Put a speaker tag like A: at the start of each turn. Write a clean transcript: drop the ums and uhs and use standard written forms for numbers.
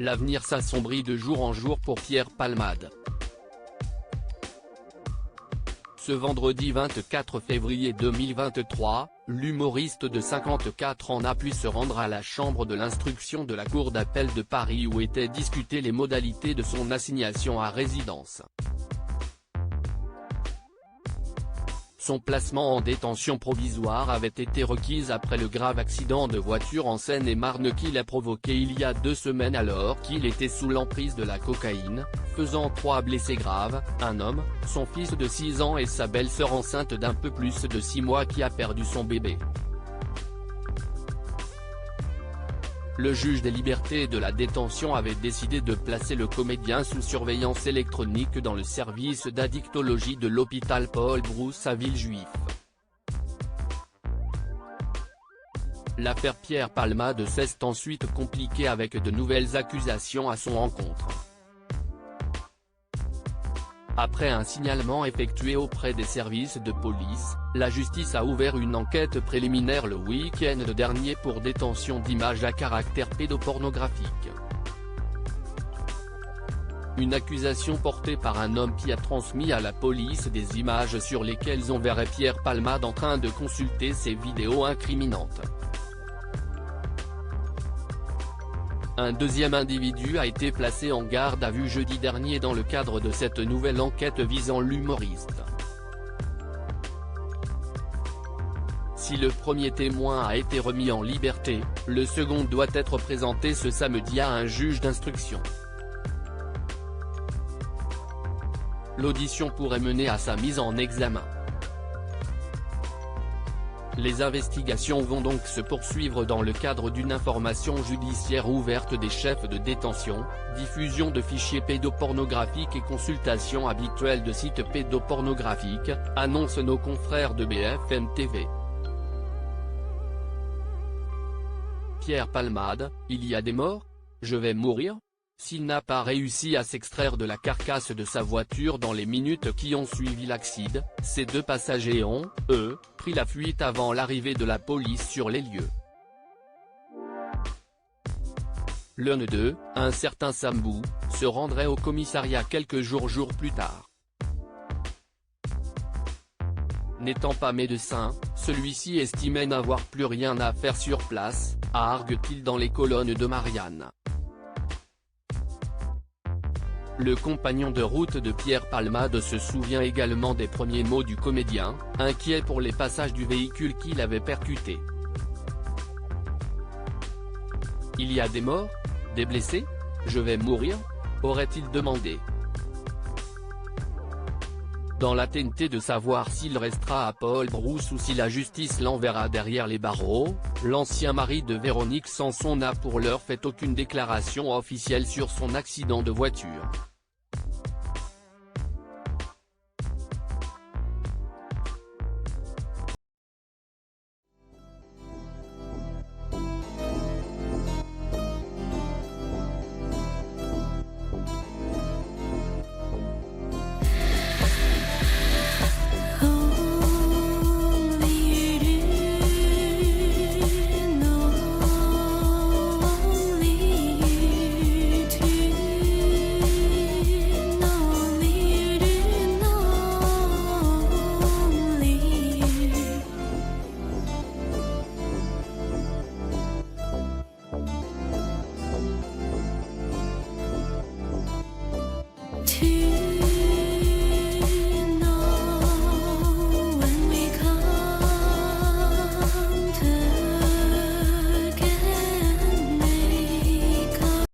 A: L'avenir s'assombrit de jour en jour pour Pierre Palmade. Ce vendredi 24 février 2023, l'humoriste de 54 ans n'a pu se rendre à la chambre de l'instruction de la Cour d'appel de Paris où étaient discutées les modalités de son assignation à résidence. Son placement en détention provisoire avait été requis après le grave accident de voiture en Seine-et-Marne qu'il a provoqué il y a 2 semaines alors qu'il était sous l'emprise de la cocaïne, faisant 3 blessés graves, un homme, son fils de 6 ans et sa belle-sœur enceinte d'un peu plus de 6 mois qui a perdu son bébé. Le juge des libertés et de la détention avait décidé de placer le comédien sous surveillance électronique dans le service d'addictologie de l'hôpital Paul Brousse à Villejuif. L'affaire Pierre Palmade s'est ensuite compliquée avec de nouvelles accusations à son encontre. Après un signalement effectué auprès des services de police, la justice a ouvert une enquête préliminaire le week-end dernier pour détention d'images à caractère pédopornographique. Une accusation portée par un homme qui a transmis à la police des images sur lesquelles on verrait Pierre Palmade en train de consulter ses vidéos incriminantes. Un deuxième individu a été placé en garde à vue jeudi dernier dans le cadre de cette nouvelle enquête visant l'humoriste. Si le premier témoin a été remis en liberté, le second doit être présenté ce samedi à un juge d'instruction. L'audition pourrait mener à sa mise en examen. Les investigations vont donc se poursuivre dans le cadre d'une information judiciaire ouverte des chefs de détention, diffusion de fichiers pédopornographiques et consultation habituelle de sites pédopornographiques, annoncent nos confrères de BFM TV. Pierre Palmade, il y a des morts ? Je vais mourir ? S'il n'a pas réussi à s'extraire de la carcasse de sa voiture dans les minutes qui ont suivi l'accident, ces 2 passagers ont, eux, pris la fuite avant l'arrivée de la police sur les lieux. L'un d'eux, un certain Sambou, se rendrait au commissariat quelques jours plus tard. N'étant pas médecin, celui-ci estimait n'avoir plus rien à faire sur place, argue-t-il dans les colonnes de Marianne. Le compagnon de route de Pierre Palmade se souvient également des premiers mots du comédien, inquiet pour les passages du véhicule qu'il avait percuté. Il y a des morts ? Des blessés ? Je vais mourir ? Aurait-il demandé. Dans la tenté de savoir s'il restera à Paul Brousse ou si la justice l'enverra derrière les barreaux, l'ancien mari de Véronique Sanson n'a pour l'heure fait aucune déclaration officielle sur son accident de voiture.
B: To